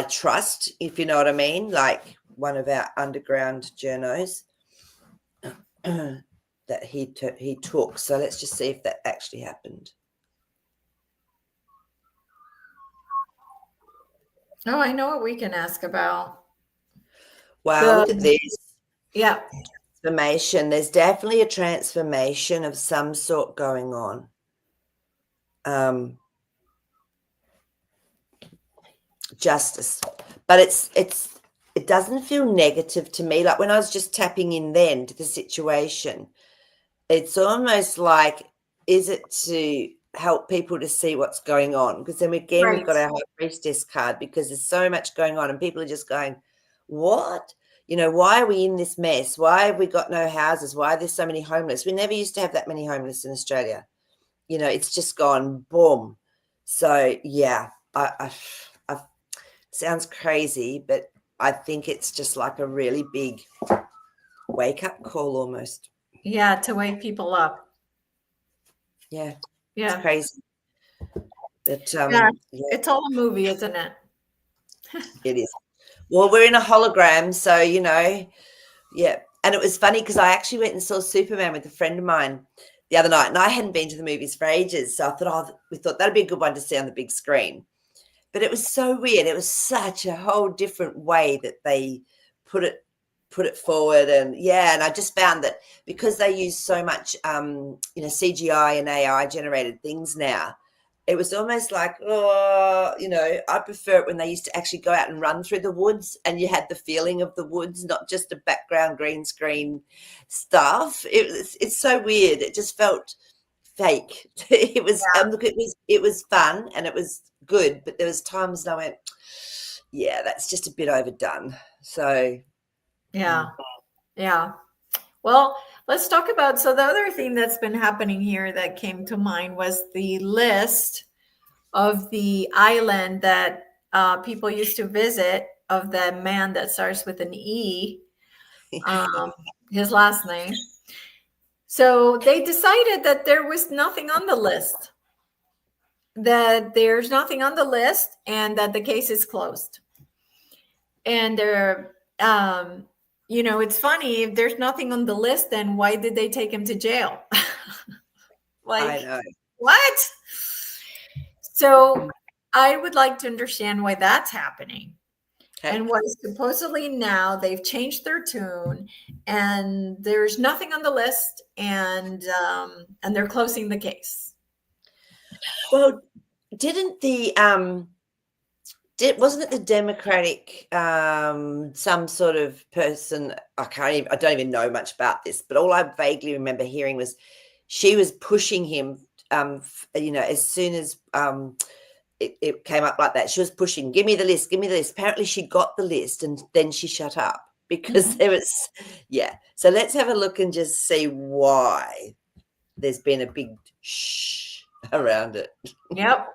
trust, if you know what I mean, like one of our underground journos that he took. So let's just see if that actually happened. Oh, I know what we can ask about. Wow, look at this. Yeah. Transformation. There's definitely a transformation of some sort going on. Justice. But it doesn't feel negative to me. Like when I was just tapping in then to the situation, it's almost like, is it to help people to see what's going on? Because then again, Right. we've got our High Priestess card, because there's so much going on and people are just going, what? Why are we in this mess? Why have we got no houses? Why are there so many homeless? We never used to have that many homeless in Australia. It's just gone boom. So yeah, I sounds crazy, but I think it's just like a really big wake up call almost. Yeah, to wake people up. Yeah. Yeah. It's crazy. But Yeah. It's all a movie, isn't it? It is. Well, we're in a hologram, so yeah. And it was funny because I actually went and saw Superman with a friend of mine the other night, and I hadn't been to the movies for ages. So I thought, we thought that'd be a good one to see on the big screen. But it was so weird. It was such a whole different way that they put it forward. And I just found that because they use so much CGI and AI generated things now, it was almost like, I prefer it when they used to actually go out and run through the woods and you had the feeling of the woods, not just a background green screen stuff. It's so weird. It just felt fake. It was look, it was fun and it was good, but there was times that I went, yeah, that's just a bit overdone. So yeah. Well, let's talk about, so the other thing that's been happening here that came to mind was the list of the island that people used to visit of the man that starts with an E, his last name. So they decided that there was nothing on the list, that there's nothing on the list, and that the case is closed. And they're, it's funny, if there's nothing on the list, then why did they take him to jail? I know. What? So I would like to understand why that's happening. Okay. And what is supposedly now they've changed their tune, and there's nothing on the list, and they're closing the case. Well, didn't the wasn't it the Democratic some sort of person? I don't even know much about this, but all I vaguely remember hearing was she was pushing him. As soon as it came up like that, she was pushing, give me the list. Apparently she got the list and then she shut up because there was, So let's have a look and just see why there's been a big shh around it. Yep.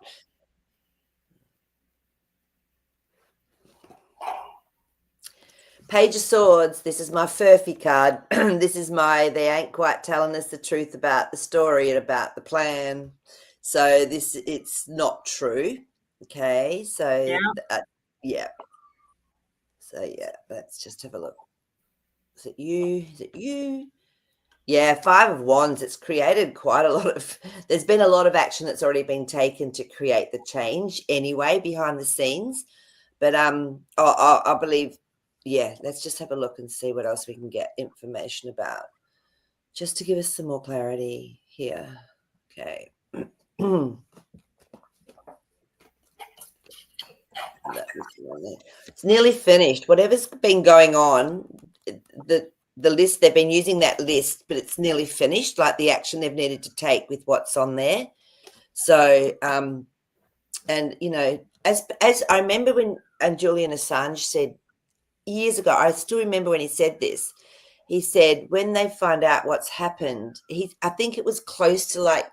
Page of Swords. This is my Furphy card. This is they ain't quite telling us the truth about the story and about the plan. So it's not true. Okay. So So let's just have a look. Is it you? Yeah, 5 of Wands. It's created quite a lot of, there's been a lot of action that's already been taken to create the change anyway behind the scenes. But I believe, let's just have a look and see what else we can get information about, just to give us some more clarity here. Okay. It's nearly finished. Whatever's been going on, the list, they've been using that list, but it's nearly finished, like the action they've needed to take with what's on there. So, and as I remember when Julian Assange said years ago, I still remember when he said this. He said when they find out what's happened, I think it was close to like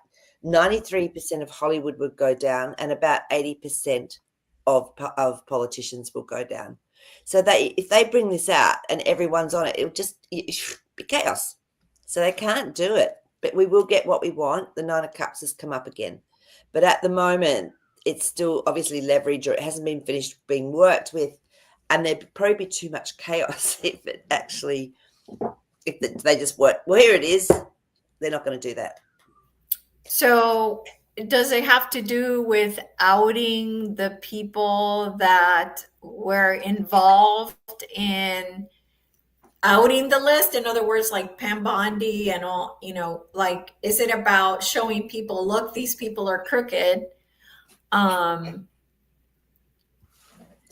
93% of Hollywood would go down, and about 80% of politicians will go down. So if they bring this out and everyone's on it, it'll just be chaos. So they can't do it. But we will get what we want. The 9 of Cups has come up again. But at the moment, it's still obviously leverage, or it hasn't been finished being worked with. And there'd probably be too much chaos if they just work. Well, here it is. They're not going to do that. So does it have to do with outing the people that were involved in outing the list? In other words, like Pam Bondi and all, like, is it about showing people, look, these people are crooked? Let's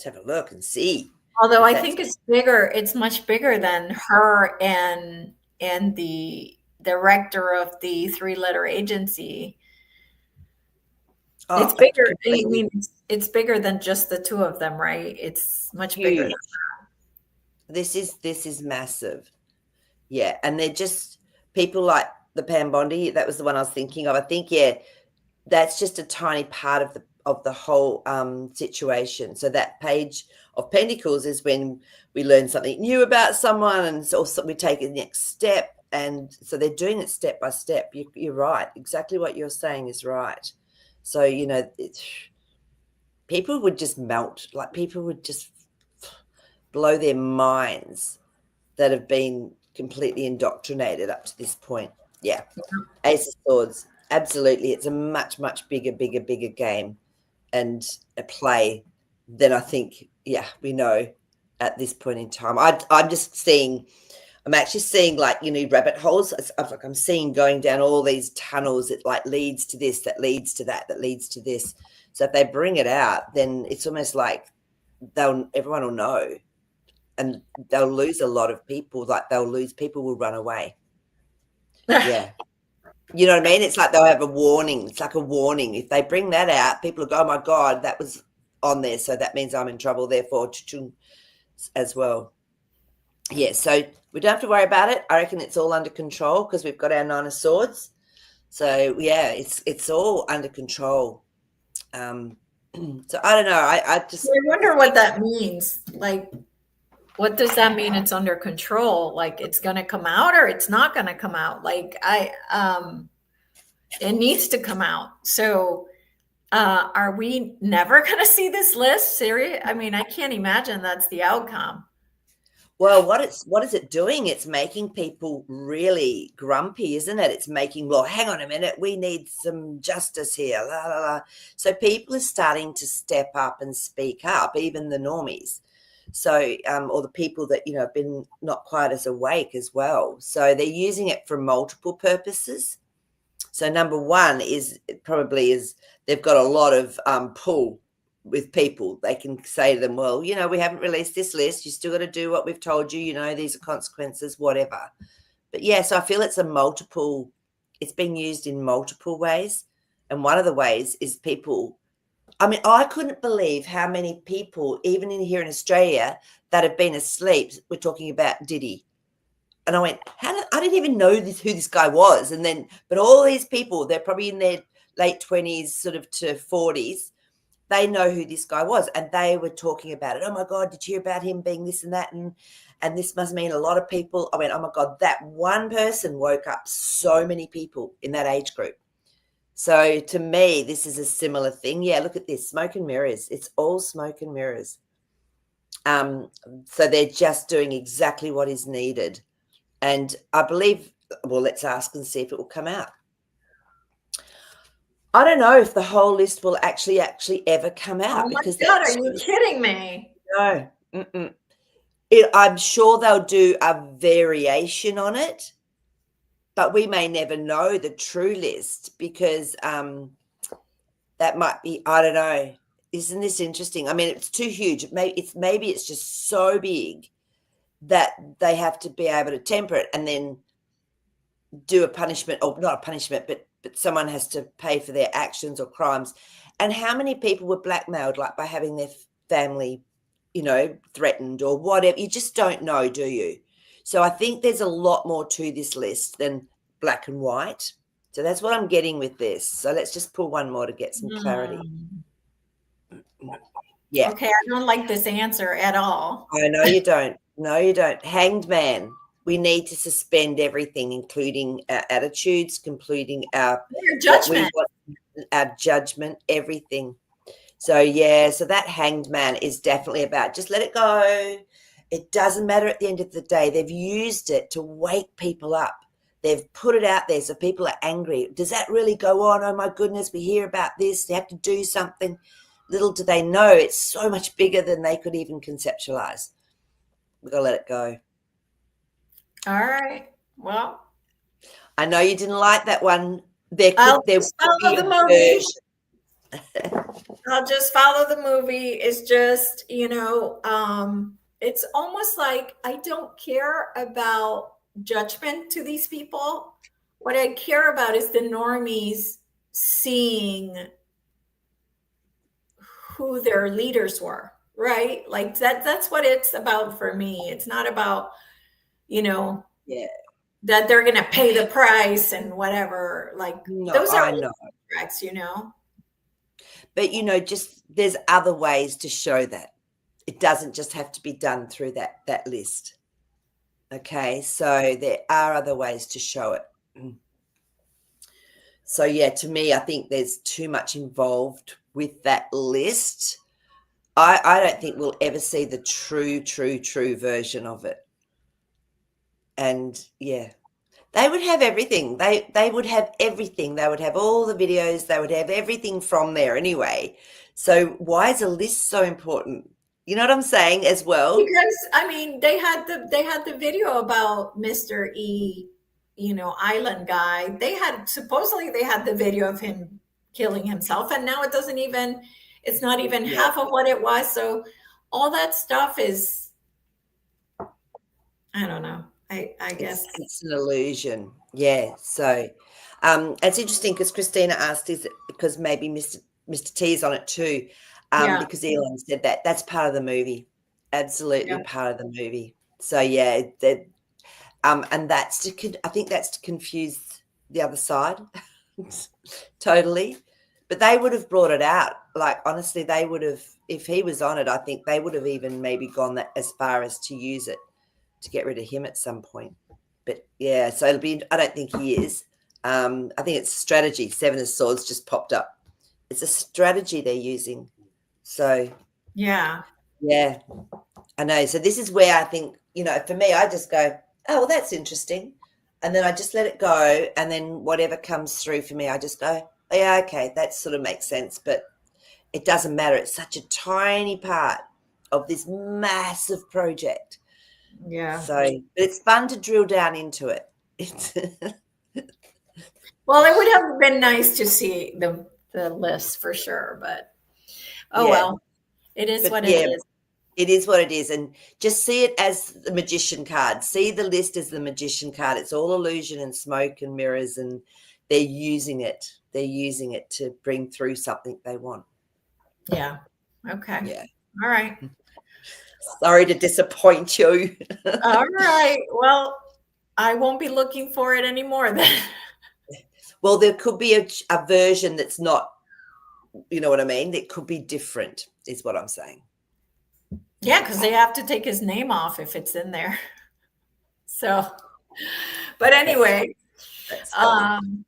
have a look and see. Although I think it's bigger, it's much bigger than her and the director of the 3-letter agency. It's bigger. I mean, it's bigger than just the 2 of them, right? It's much bigger than that. This is massive. Yeah, and they're just people like the Pam Bondi. That was the one I was thinking of. I think that's just a tiny part of the whole situation. So that Page of Pentacles is when we learn something new about someone, and also we take the next step. And so they're doing it step by step. You're right. Exactly what you're saying is right. So, people would just melt. Like, people would just blow their minds that have been completely indoctrinated up to this point. Yeah. Ace of Swords. Absolutely. It's a much, much bigger game and a play than I think, we know at this point in time. I'm actually seeing like, rabbit holes. I'm seeing going down all these tunnels that like leads to this, that leads to that leads to this. So if they bring it out, then it's almost like everyone will know, and they'll lose a lot of people. Like people will run away. Yeah. You know what I mean? It's like they'll have a warning. It's like a warning. If they bring that out, people will go, oh my God, that was on there. So that means I'm in trouble, therefore, as well. Yeah, so we don't have to worry about it. I reckon it's all under control because we've got our 9 of Swords. So, it's all under control. So I don't know. I just I wonder what that means. Like, what does that mean? It's under control. Like, it's going to come out or it's not going to come out. Like, it needs to come out. So, are we never going to see this list? Serious? I mean, I can't imagine that's the outcome. Well, what is it doing? It's making people really grumpy, isn't it? It's making, well, hang on a minute, we need some justice here. La, la, la. So people are starting to step up and speak up, even the normies. So, or the people that, have been not quite as awake as well. So they're using it for multiple purposes. So number one is they've got a lot of pull with people. They can say to them, well, we haven't released this list. You still got to do what we've told you. These are consequences, whatever. But so I feel it's being used in multiple ways. And one of the ways is people, I mean, I couldn't believe how many people, even here in Australia, that have been asleep. We're talking about Diddy. And I went, I didn't even know who this guy was. And then, but all these people, they're probably in their late 20s, sort of to 40s. They know who this guy was. And they were talking about it. Oh my God, did you hear about him being this and that? And this must mean a lot of people. I went, oh my God, that one person woke up so many people in that age group. So to me, this is a similar thing. Yeah, look at this, smoke and mirrors. It's all smoke and mirrors. So they're just doing exactly what is needed. And I believe, well, let's ask and see if it will come out. I don't know if the whole list will actually ever come out. Oh my because God, are you kidding me? No. I'm sure they'll do a variation on it, but we may never know the true list because that might be, I don't know. Isn't this interesting? I mean, it's too huge. Maybe it's just so big that they have to be able to temper it and then do a punishment, or not a punishment, but someone has to pay for their actions or crimes. And how many people were blackmailed, like by having their family, threatened or whatever? You just don't know, do you? So I think there's a lot more to this list than black and white. So that's what I'm getting with this. So let's just pull one more to get some clarity. Yeah. Okay, I don't like this answer at all. I know you don't. No, you don't. Hanged man. We need to suspend everything, including our attitudes, including our judgment, our judgment, everything. So so that hanged man is definitely about just let it go. It doesn't matter at the end of the day. They've used it to wake people up. They've put it out there so people are angry. Does that really go on? Oh my goodness, we hear about this. They have to do something. Little do they know it's so much bigger than they could even conceptualize. We've got to let it go. All right. Well, I know you didn't like that one. I'll just follow the movie. I'll just follow the movie. It's just, it's almost like I don't care about judgment to these people. What I care about is the normies seeing who their leaders were, right? Like that's what it's about for me. It's not about, that they're going to pay the price and whatever. Like those are contracts, But, just there's other ways to show that. It doesn't just have to be done through that list. Okay, so there are other ways to show it. So, to me, I think there's too much involved with that list. I don't think we'll ever see the true version of it. And, they would have everything. They would have everything. They would have all the videos. They would have everything from there anyway. So why is a list so important? You know what I'm saying as well? Because I mean, they had the video about Mr. E, island guy. Supposedly they had the video of him killing himself, and now it's not even half of what it was. So all that stuff is, I don't know. I guess it's an illusion. Yeah. So it's interesting because Christina asked, is it because maybe Mr. T is on it too? Because Elon said that's part of the movie. Absolutely part of the movie. So and I think that's to confuse the other side. Totally. But they would have brought it out. Like, honestly, they would have, if he was on it, I think they would have even maybe gone that as far as to use it to get rid of him at some point. But yeah, so it'll be, I don't think he is. I think it's strategy. Seven of Swords just popped up. It's a strategy they're using. So Yeah. yeah, I know. So this is where I think, for me, I just go, oh, well, that's interesting. And then I just let it go. And then whatever comes through for me, I just go, oh, yeah, okay, that sort of makes sense. But it doesn't matter. It's such a tiny part of this massive project. Yeah. So but it's fun to drill down into it. Well, it would have been nice to see the list for sure, but oh Yeah. well, it is But what it yeah, is. it is what it is. And just see it as the magician card. See the list as the magician card. It's all illusion and smoke and mirrors, and they're using it. They're using it to bring through something they want. Yeah. Okay. Yeah. All right. Sorry to disappoint you. All right. Well, I won't be looking for it anymore then. Well, there could be a version that's not, you know what I mean? That could be different, is what I'm saying. Yeah, because they have to take his name off if it's in there. So, but anyway, That's funny.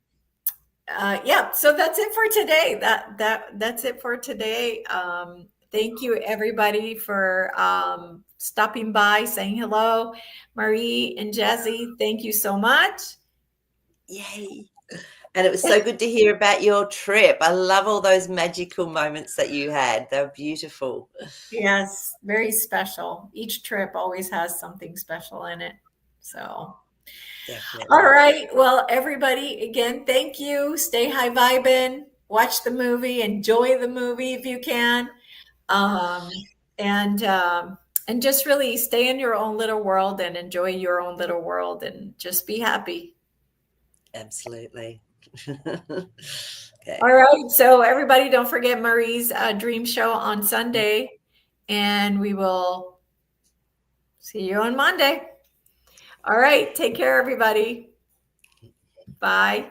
yeah. So that's it for today. That's it for today. Thank you everybody for stopping by, saying hello, Maree and Jazzy. Thank you so much. Yay. And it was so good to hear about your trip. I love all those magical moments that you had. They're beautiful. Yes, very special. Each trip always has something special in it. So, Definitely. all right. Well, everybody, again, thank you. Stay high vibing. Watch the movie. Enjoy the movie if you can, um, and um, and just really stay in your own little world and enjoy your own little world and just be happy. Absolutely. Okay. All right. So, everybody, don't forget Marie's dream show on Sunday, and we will see you on Monday. All right. Take care, everybody. Bye.